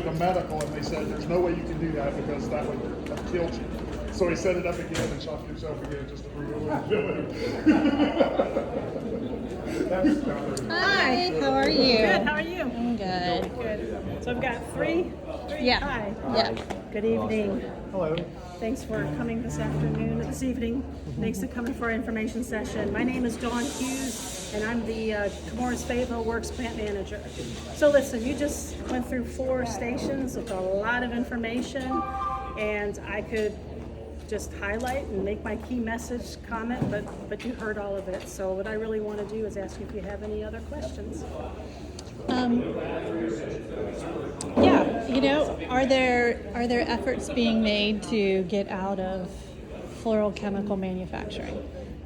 the medical, and they said there's no way you can do that because that would have killed you. So he set it up again and shocked himself again just to prove it wouldn't kill him. Hi, how are you? Good, how are you? I'm good. Good. So I've got three. Yeah. Hi. Yeah. Good evening. Hello. Thanks for coming this evening. Thanks for coming for our information session. My name is Dawn Hughes, and I'm the Chemours Fayetteville Works Plant Manager. So listen, you just went through 4 stations with a lot of information, and I could just highlight and make my key message comment, but you heard all of it. So what I really want to do is ask you if you have any other questions. Yeah, you know, are there efforts being made to get out of fluorochemical manufacturing?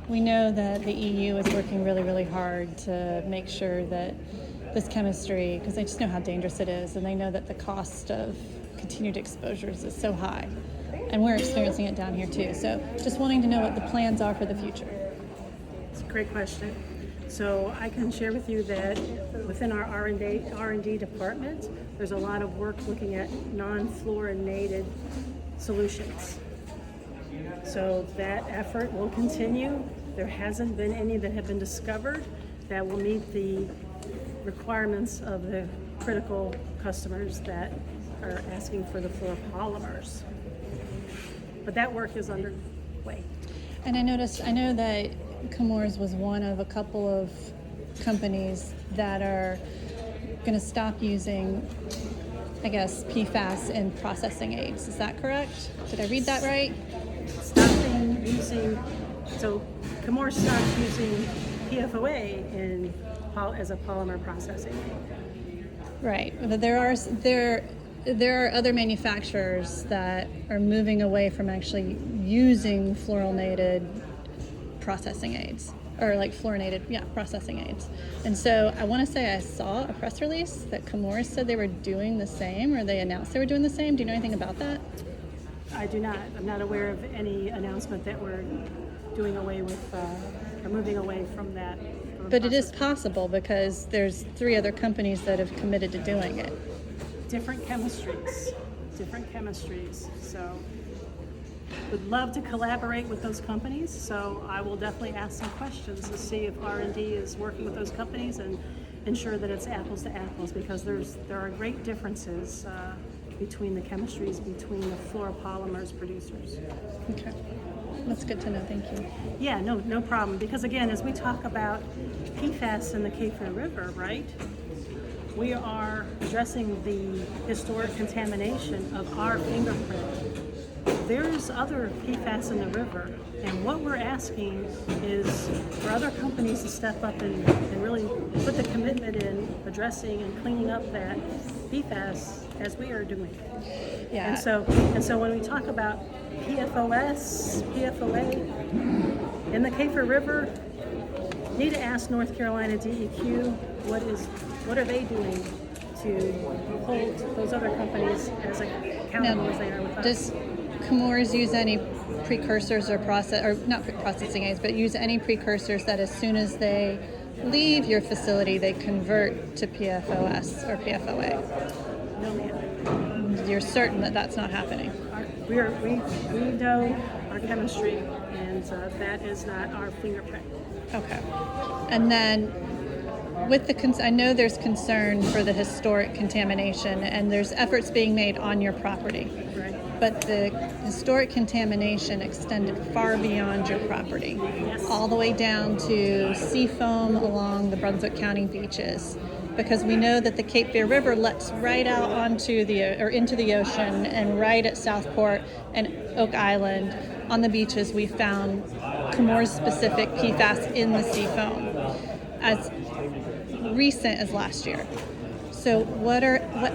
We know that the EU is working really, really hard to make sure that this chemistry, because they just know how dangerous it is, and they know that the cost of continued exposures is so high. And we're experiencing it down here too. So just wanting to know what the plans are for the future. It's a great question. So I can share with you that within our R&D department, there's a lot of work looking at non-fluorinated solutions. So that effort will continue. There hasn't been any that have been discovered that will meet the requirements of the critical customers that are asking for the fluoropolymers. But that work is underway. And I know that Chemours was one of a couple of companies that are going to stop using, I guess, PFAS in processing aids. Is that correct? Did I read that right? Stopping using, so Chemours stopped using PFOA as a polymer processing aid. Right. But there are other manufacturers that are moving away from actually using fluorinated processing aids, or like fluorinated, processing aids. And so I want to say I saw a press release that Chemours said they were doing the same, or they announced they were doing the same. Do you know anything about that? I do not. I'm not aware of any announcement that we're doing away with or moving away from that. But it is possible because there's 3 other companies that have committed to doing it. Different chemistries. So would love to collaborate with those companies. So I will definitely ask some questions to see if R&D is working with those companies and ensure that it's apples to apples, because there are great differences between the chemistries between the fluoropolymers producers. Okay. That's good to know. Thank you. Yeah, no problem. Because again, as we talk about PFAS in the Chemours River, right? We are addressing the historic contamination of our fingerprint. There's other PFAS in the river, and what we're asking is for other companies to step up and really put the commitment in addressing and cleaning up that PFAS as we are doing. Yeah. And so when we talk about PFOA in the Chemours River, you need to ask North Carolina DEQ what are they doing to hold those other companies as accountable as they are with us. Does Chemours use any precursors or not processing aids, but use any precursors that as soon as they leave your facility, they convert to PFOS or PFOA? No, ma'am. You're certain that that's not happening? We know our chemistry, and that is not our fingerprint. Okay. And then I know there's concern for the historic contamination, and there's efforts being made on your property. Right. But the historic contamination extended far beyond your property, Yes. all the way down to sea foam along the Brunswick County beaches, because we know that the Cape Fear River lets right out into the ocean, and right at Southport and Oak Island on the beaches we found Chemours specific PFAS in the sea foam as recent as last year. So what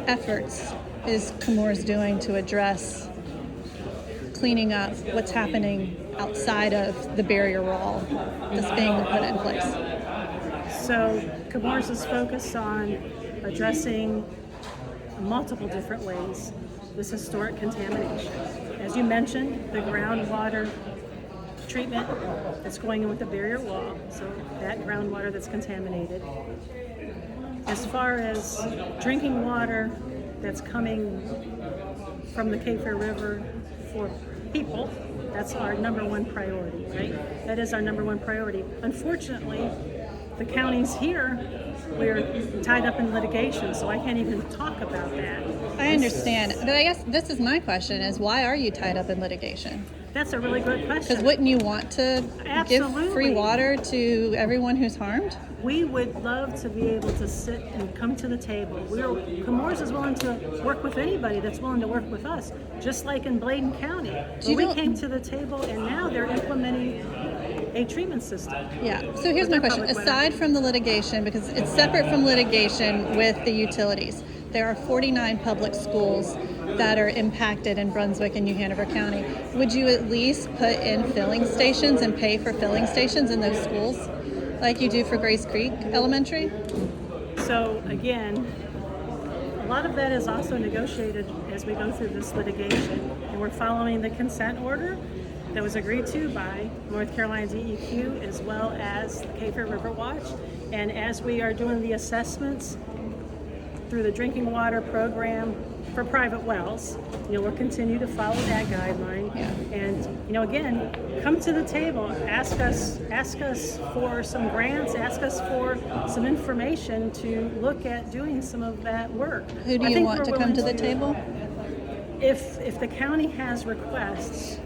efforts is Chemours doing to address cleaning up what's happening outside of the barrier wall that's being put in place? So Chemours is focused on addressing multiple different ways this historic contamination. As you mentioned, the groundwater treatment that's going in with the barrier wall, so that groundwater that's contaminated. As far as drinking water that's coming from the Cape Fear River for people. That's our number one priority, right? That is our number one priority. Unfortunately, the counties here, we're tied up in litigation, so I can't even talk about that. I understand, but I guess this is my question: is why are you tied up in litigation? That's a really good question. Because wouldn't you want to give free Absolutely. water to everyone who's harmed? We would love to be able to sit and come to the table. Chemours is willing to work with anybody that's willing to work with us, just like in Bladen County. Where we came to the table, and now they're implementing a treatment system. Yeah. So here's my question. Aside from the litigation, because it's separate from litigation with the utilities, there are 49 public schools that are impacted in Brunswick and New Hanover County. Would you at least put in filling stations and pay for filling stations in those schools, like you do for Grace Creek Elementary? So again, a lot of that is also negotiated as we go through this litigation, and we're following the consent order that was agreed to by North Carolina DEQ as well as the Cape Fear River Watch. And as we are doing the assessments through the drinking water program for private wells, we'll continue to follow that guideline. Yeah. And again, come to the table, ask us for some grants, ask us for some information to look at doing some of that work. Who do you want to come to the table? If the county has requests,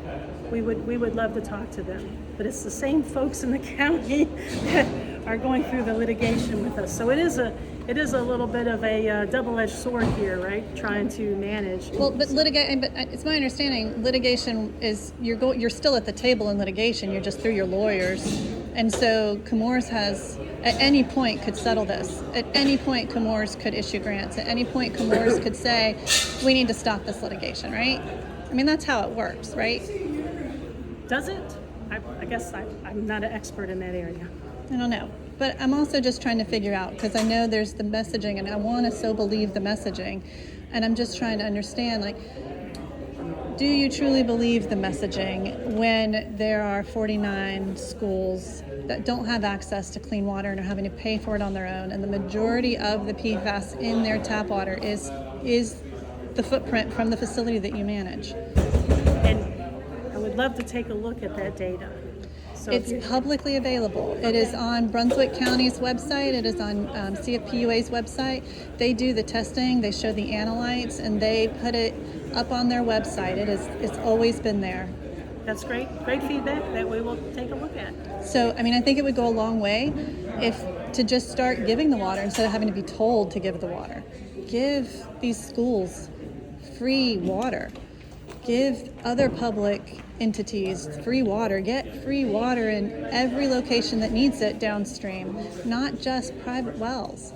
we would love to talk to them. But it's the same folks in the county that are going through the litigation with us. So it is a little bit of a double-edged sword here, right? Trying to manage. Well, but but it's my understanding litigation is you're still at the table in litigation. You're just through your lawyers, and so Chemours has at any point could settle this. At any point, Chemours could issue grants. At any point, Chemours could say, "We need to stop this litigation." Right? I mean, that's how it works, right? Does it? I guess I'm not an expert in that area. I don't know. But I'm also just trying to figure out, because I know there's the messaging, and I want to so believe the messaging. And I'm just trying to understand, do you truly believe the messaging when there are 49 schools that don't have access to clean water and are having to pay for it on their own, and the majority of the PFAS in their tap water is the footprint from the facility that you manage? And I would love to take a look at that data. So it's publicly available. It is on Brunswick County's website. It is on CFPUA's website. They do the testing. They show the analytes, and they put it up on their website. It's always been there. That's great feedback that we will take a look at. So, I mean, I think it would go a long way if to just start giving the water instead of having to be told to give the water. Give these schools free water. Give other public entities free water. Get free water in every location that needs it downstream, not just private wells.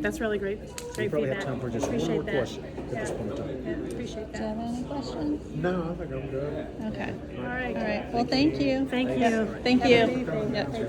That's really great. Great probably feedback. have time for just one Appreciate more that. question at this point in time. Yeah, appreciate Do you that. have any questions? No, I think I'm good. Okay. All right. All right. Well, thank you. Thank you. Thank Have a you. good evening. Yep.